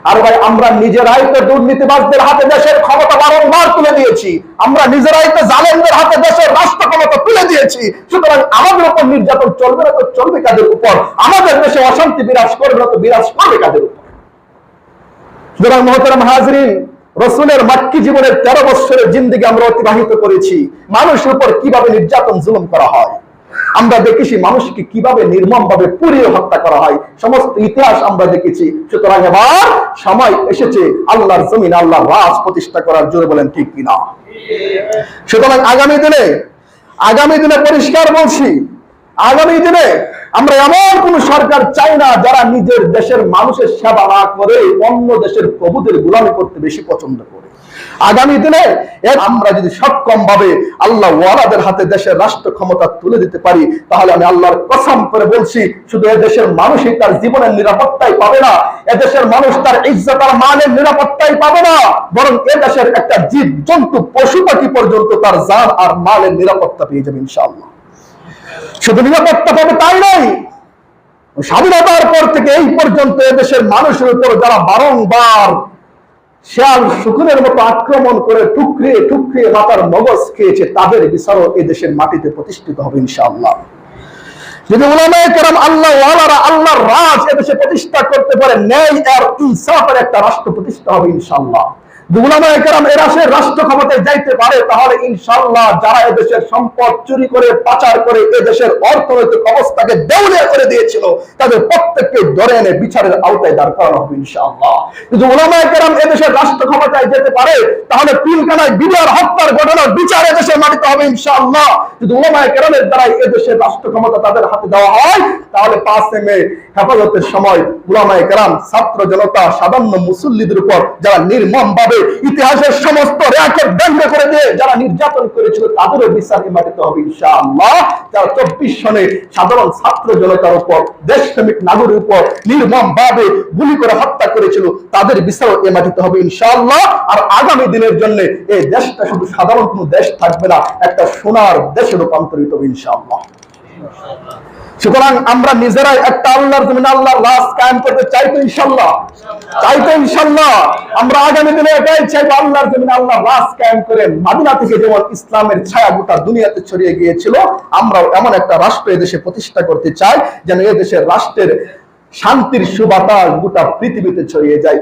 আর ভাই আমরা নিজেরাই তো দুর্নীতিবাজদের হাতে দেশের ক্ষমতা বারংবার তুলে দিয়েছি, আমরা নিজেরাই তো জালেমদের হাতে দেশের রাষ্ট্র ক্ষমতা তুলে দিয়েছি। সুতরাং আমাদের উপর নির্যাতন চলবে না তো চলবে কাদের উপর? আমাদের দেশে অশান্তি বিরাজ করবে না তো বিরাজ করবে কাদের উপর? সুতরাং মুহতারাম হাজরিন, রসুলের মাক্কি জীবনের 13 বছরের জিন্দেগি আমরা অতিবাহিত করেছি। মানুষের উপর কিভাবে নির্যাতন জুলুম করা হয় আমরা দেখেছি, মানুষকে কিভাবে নির্মম ভাবে পুড়িয়ে হত্যা করা হয়, সমস্ত ইতিহাস আমরা দেখেছি। সুতরাং এবার সময় এসেছে আল্লাহর জমিন, আল্লাহর রাজ প্রতিষ্ঠা করার। জোরে বলেন ঠিক কিনা? সুতরাং আগামী দিনে পরিষ্কার বলছি, আগামী দিনে আমরা এমন কোন সরকার চাই না যারা নিজের দেশের মানুষের সেবা না করে অন্য দেশের প্রভুদের গোলামি করতে বেশি পছন্দ করে। আগামী দিনে আমরা যদি সক্ষম ভাবে আল্লাহ ওয়ালাদের হাতে দেশের রাষ্ট্র ক্ষমতা তুলে দিতে পারি, তাহলে আমি আল্লাহর কসম করে বলছি, শুধু এদেশের মানুষই তার জীবনের নিরাপত্তাই পাবে না, এদেশের মানুষ তার ইজ্জত আর মানের নিরাপত্তাই পাবে না, বরং এদেশের একটা জীব জন্তু পশু পাখি পর্যন্ত তার জান আর মালের নিরাপত্তা পেয়ে যাবে ইনশাআল্লাহ। শুধু নিরাপত্তা পাবে তাই নয়, স্বাধীনতার পর থেকে এই পর্যন্ত এদেশের মানুষের উপর যারা বারংবার শেয়াল শকুনের মতো আক্রমণ করে টুকরিয়ে টুকরিয়ে মাথার মগজ খেয়েছে, তাদের বিচারও এদেশের মাটিতে প্রতিষ্ঠিত হবে ইনশাআল্লাহ। যদি উলামায়ে কেরাম আল্লাহ ওয়ালারা আল্লাহর রাজ এদেশে প্রতিষ্ঠা করতে পারে, ন্যায় আর ইনসাফের একটা রাষ্ট্র প্রতিষ্ঠা হবে ইনশাআল্লাহ। উলামায়ে কেরাম এদেশের রাষ্ট্র ক্ষমতায় যাইতে পারে, তাহলে ইনশাআল্লাহ যারা এদেশের সম্পদ চুরি করে পাচার করে এদেশের অর্থনৈতিক অবস্থাকে দেউলিয়া করে দিয়েছিল, তাদের প্রত্যেককে ধরে এনে বিচারের আওতায় দাঁড় করানো হবে ইনশাআল্লাহ। যদি উলামায়ে কেরাম এদেশের রাষ্ট্র ক্ষমতায় যেতে পারে, তাহলে পিলখানায় বিডিআর হত্যার ঘটনার বিচার এদেশের মাটিতে হবে ইনশাআল্লাহ। যদি উলামায়ে কেরামের দ্বারাই এদেশের রাষ্ট্র ক্ষমতা তাদের হাতে দেওয়া হয়, তাহলে 5 মে হেফাজতের সময় উলামায়ে কেরাম, ছাত্র জনতা, সাধারণ মুসল্লিদের উপর যারা নির্মম ভাবে ইতিহাসের সমস্ত রেকর্ড ভঙ্গ করে দিয়ে যারা নির্যাতন করেছিল, তাদেরও বিচার এই মাটিতে হবে ইনশাআল্লাহ। যারা 24 সনে সাধারণ ছাত্র জনতার উপর, দেশপ্রেমিক নাগরিকের উপর নির্মম ভাবে গুলি করে হত্যা করেছিল, তাদের বিচারও এই মাটিতে হবে ইনশাআল্লাহ। আর আগামী দিনের জন্য এই দেশটা শুধু সাধারণ কোনো দেশ থাকবে না, একটা সোনার দেশে রূপান্তরিত হবে ইনশাআল্লাহ। সুতরাং আমরা নিজেরাই একটা আল্লাহর জমিনে আল্লাহর রাজ কায়েম করতে চাই তো ইনশাআল্লাহ, আমরা আগামী দিনে এটাই চাইবো, আল্লাহর জমিনে আল্লাহর রাজ কায়েম করে মদিনা থেকে যেমন ইসলামের ছায়া গোটা দুনিয়াতে ছড়িয়ে গিয়েছিল, আমরাও এমন একটা রাষ্ট্র এদেশে প্রতিষ্ঠা করতে চাই যেন এদেশের রাষ্ট্রের শান্তির সুবাতাস গোটা পৃথিবীতে ছড়িয়ে যায়।